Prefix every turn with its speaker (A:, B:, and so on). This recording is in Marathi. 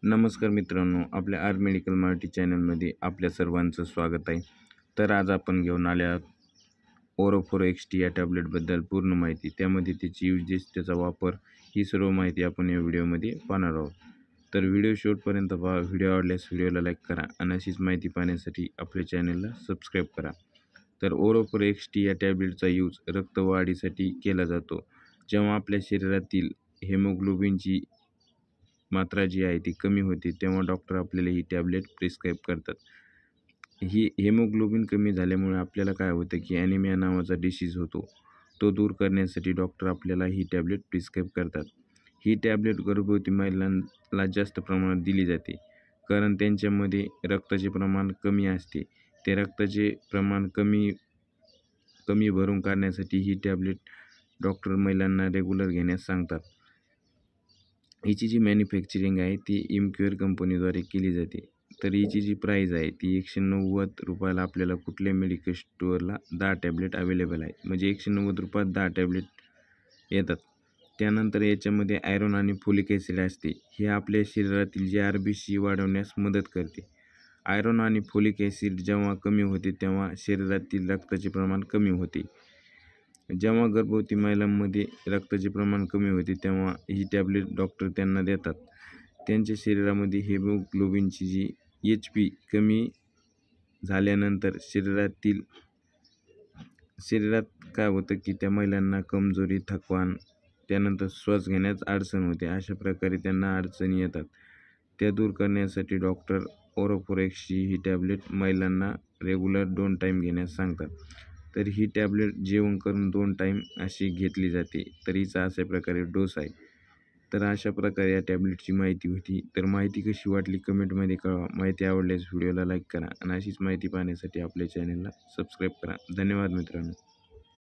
A: नमस्कार मित्रांनो, आपल्या आर मेडिकल मराठी चॅनलमध्ये आपल्या सर्वांचं स्वागत आहे. तर आज आपण घेऊन आले आहोत ओरोफोर XT या टॅबलेटबद्दल पूर्ण माहिती. त्यामध्ये त्याची यूजेस, त्याचा वापर, ही सर्व माहिती आपण या व्हिडिओमध्ये पाहणार आहोत. तर व्हिडिओ शेवटपर्यंत पहा. व्हिडिओ आवडल्यास व्हिडिओला लाईक करा आणि अशीच माहिती पाहण्यासाठी आपल्या चॅनलला सबस्क्राईब करा. तर ओरोफोर XT या टॅबलेटचा यूज रक्तवाढीसाठी केला जातो. जेव्हा आपल्या शरीरातील हेमोग्लोबिनची मात्रा जी आहे ती कमी होते, तेव्हा डॉक्टर आपल्याला ही टॅबलेट प्रिस्क्राईब करतात. ही हेमोग्लोबिन कमी झाल्यामुळे आपल्याला काय होतं की ॲनिमिया नावाचा डिसीज होतो. तो दूर करण्यासाठी डॉक्टर आपल्याला ही टॅबलेट प्रिस्क्राईब करतात. ही टॅबलेट गर्भवती महिलांना जास्त प्रमाणात दिली जाते, कारण त्यांच्यामध्ये रक्ताचे प्रमाण कमी असते. ते रक्ताचे प्रमाण कमी भरून काढण्यासाठी ही टॅबलेट डॉक्टर महिलांना रेग्युलर घेण्यास सांगतात. हिची जी मॅन्युफॅक्चरिंग आहे ती इमक्युअर कंपनीद्वारे केली जाते. तर हिची जी प्राईज आहे ती ₹190 आपल्याला कुठल्या मेडिकल स्टोअरला 10 टॅबलेट अवेलेबल आहे. म्हणजे ₹190 10 टॅबलेट येतात. त्यानंतर याच्यामध्ये आयरन आणि फोलिक ॲसिड असते. हे आपल्या शरीरातील जे RBC वाढवण्यास मदत करते. आयरन आणि फोलिक ॲसिड जेव्हा कमी होते तेव्हा शरीरातील रक्ताचे प्रमाण कमी होते. जेव्हा गर्भवती महिलांमध्ये रक्ताचे प्रमाण कमी होते तेव्हा ही टॅबलेट डॉक्टर त्यांना देतात. त्यांच्या शरीरामध्ये हेमोग्लोबिनची जी HP कमी झाल्यानंतर शरीरात काय होतं की त्या महिलांना कमजोरी, थकवान, त्यानंतर श्वास घेण्यास अडचण होते. अशा प्रकारे त्यांना अडचणी येतात. त्या दूर करण्यासाठी डॉक्टर ओरोफोर XT ही टॅबलेट महिलांना रेग्युलर 2 टाईम घेण्यास सांगतात. तर ही टॅबलेट जेवण करून 2 टाईम अशी घेतली जाते. तर हिचा अशा प्रकारे डोस आहे. तर अशा प्रकारे या टॅबलेटची माहिती होती. तर माहिती कशी वाटली कमेंटमध्ये कळवा. माहिती आवडल्यास व्हिडिओला लाईक करा आणि अशीच माहिती पाहण्यासाठी आपल्या चॅनलला सबस्क्राईब करा. धन्यवाद मित्रांनो.